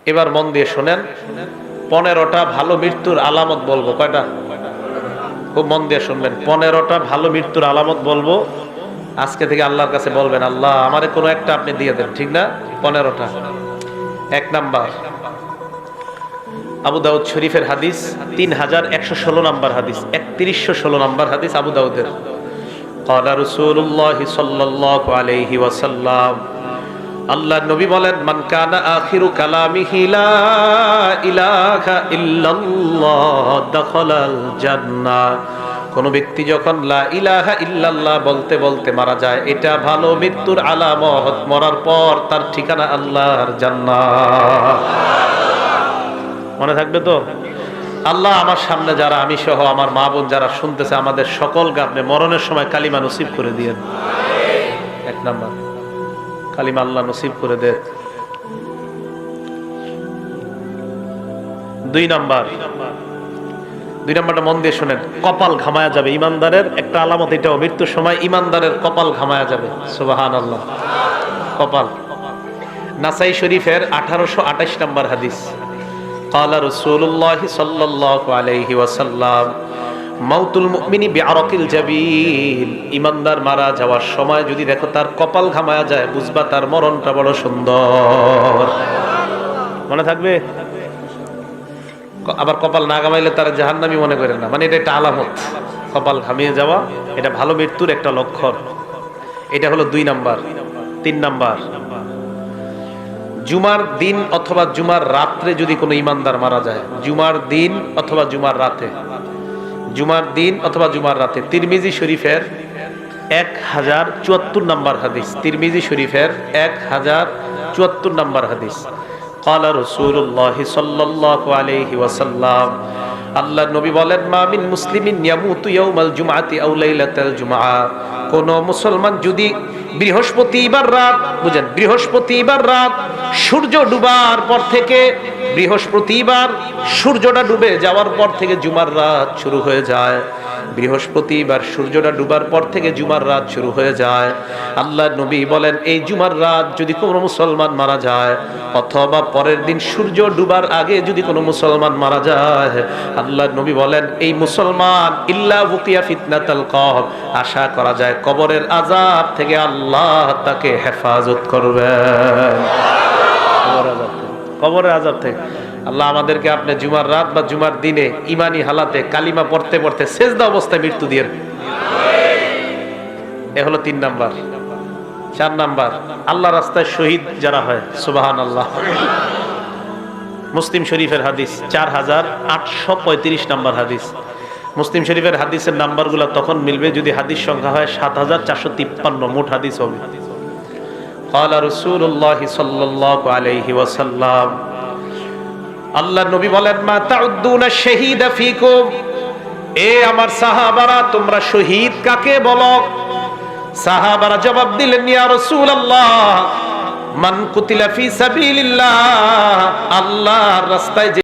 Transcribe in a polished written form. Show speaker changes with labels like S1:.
S1: এবার মন দিয়ে শোনেন, 15টা ভালো মৃত্যুর আলামত বলবো। কয়টা? খুব মন দিয়ে শুনবেন। 15টা ভালো মৃত্যুর আলামত বলবো। আজকে থেকে আল্লাহর কাছে বলবেন, আল্লাহ আমারে কোনো একটা আপনি দিয়ে দেন, ঠিক না? 15টা। 1 নাম্বার, আবু দাউদ শরীফের হাদিস, 3116 নাম্বার হাদিস, 3116 নাম্বার হাদিস আবু দাউদের। ক্বালা রাসূলুল্লাহ সাল্লাল্লাহু আলাইহি ওয়াসাল্লাম, আল্লাহর নবী বলেন, মান কানা আখিরু কালামিহি লা ইলাহা ইল্লাল্লাহ দাখালাল জান্নাহ। কোন ব্যক্তি যখন লা ইলাহা ইল্লাল্লাহ বলতে বলতে মারা যায়, এটা ভালো মৃত্যুর আলামত। মরার পর তার ঠিকানা আল্লাহর জান্নাত। মনে থাকবে তো? আল্লাহ আমার সামনে যারা, আমি সহ আমার মা বোন যারা শুনতেছে, আমাদের সকলকে আপনি মরণের সময় কালিমা নসিব করে দিয়েন। 1 নাম্বার, কালিমা আল্লাহ নসিব করে দেন। 2 নাম্বারটা মন দিয়ে শুনেন, কপাল ঘামায়া যাবে। ইমানদারের একটা আলামত এটাও, মৃত্যুর সময় ইমানদারের কপাল ঘামায়া যাবে। সুবহানাল্লাহ। কপাল। নাসাই শরীফের 1828 নাম্বার হাদিস। ক্বালা রাসূলুল্লাহ সাল্লাল্লাহু আলাইহি ওয়াসাল্লাম, মাউতুল মুমিনি বিআরাকিল জাবিন। ইমানদার মারা যাওয়ার সময় যদি দেখো তার কপাল ঘামায়া যায়, বুঝবা তার মরণটা বড় সুন্দর। মনে থাকবে? আবার কপাল না ঘামাইলে তারা জাহান্নামী মনে করেন না, মানে এটা একটা আলামত। কপাল ঘামিয়ে যাওয়া এটা ভালো মৃত্যুর একটা লক্ষণ। এটা হলো 2 নাম্বার। 3 নাম্বার, জুমার দিন অথবা জুমার রাত্রে যদি কোনো ইমানদার মারা যায়, জুমার দিন অথবা জুমার রাতে, জুমার দিন অথবা জুমার রাতে। তিরমিজি শরীফের 1074 নাম্বার হাদিস। তিরমিজি শরীফের 1074 নাম্বার হাদিস। ক্বালা রাসূলুল্লাহ সাল্লাল্লাহু আলাইহি ওয়াসাল্লাম, আল্লাহর নবী বলেন, মা মিন মুসলিমিন ইয়ামুতু ইয়াউমাল জুমআতি আও লাইলাতাল জুমআ। কোন মুসলমান যদি বৃহস্পতিবার রাত, বুঝেন, বৃহস্পতিবার রাত সূর্য ডুবার পর থেকে, বৃহস্পতিবার সূর্যটা ডুবে যাওয়ার পর থেকে জুমার রাত শুরু হয়ে যায়। বৃহস্পতিবার সূর্যটা ডুবার পর থেকে জুমার রাত শুরু হয়ে যায়। আল্লাহর নবী বলেন, এই জুমার রাত যদি কোনো মুসলমান মারা যায়, অথবা পরের দিন সূর্য ডুবার আগে যদি কোনো মুসলমান মারা যায়, আল্লাহর নবী বলেন, এই মুসলমান ইল্লা বুকিয়া ফিতনাতাল কবর, আশা করা যায় কবরের আযাব থেকে আল্লাহ তাকে হেফাজত করবেন। কবরের আযাব থেকে আল্লাহ আমাদেরকে আপনি জুমার রাত বা জুমার দিনে ইমানি হালাতে কালিমা পড়তে পড়তে সেজদা অবস্থায় মৃত্যু দিয়ে। এ হলো 3 নাম্বার। 4 নাম্বার, আল্লাহ রাস্তায় শহীদ যারা হয়, সুবহানাল্লাহ। মুসলিম শরীফের হাদিস, 4835 নাম্বার হাদিস। মুসলিম শরীফের হাদিসের নাম্বারগুলো তখন মিলবে যদি হাদিস সংখ্যা হয় 7453, মোট হাদিস হবে। ক্বালা রাসূলুল্লাহ সাল্লাল্লাহু আলাইহি ওয়াসাল্লাম, আল্লাহর নবী বলেন, মা তাউদ্দুনা শাহীদা ফীকুম। এ আমার সাহাবারা, তোমরা শহীদ কাকে বলো? সাহাবারা জবাব দিলেন, ইয়া রাসূলুল্লাহ, মান কুতিলা ফি সাবিলিল্লাহ, আল্লাহর রাস্তায়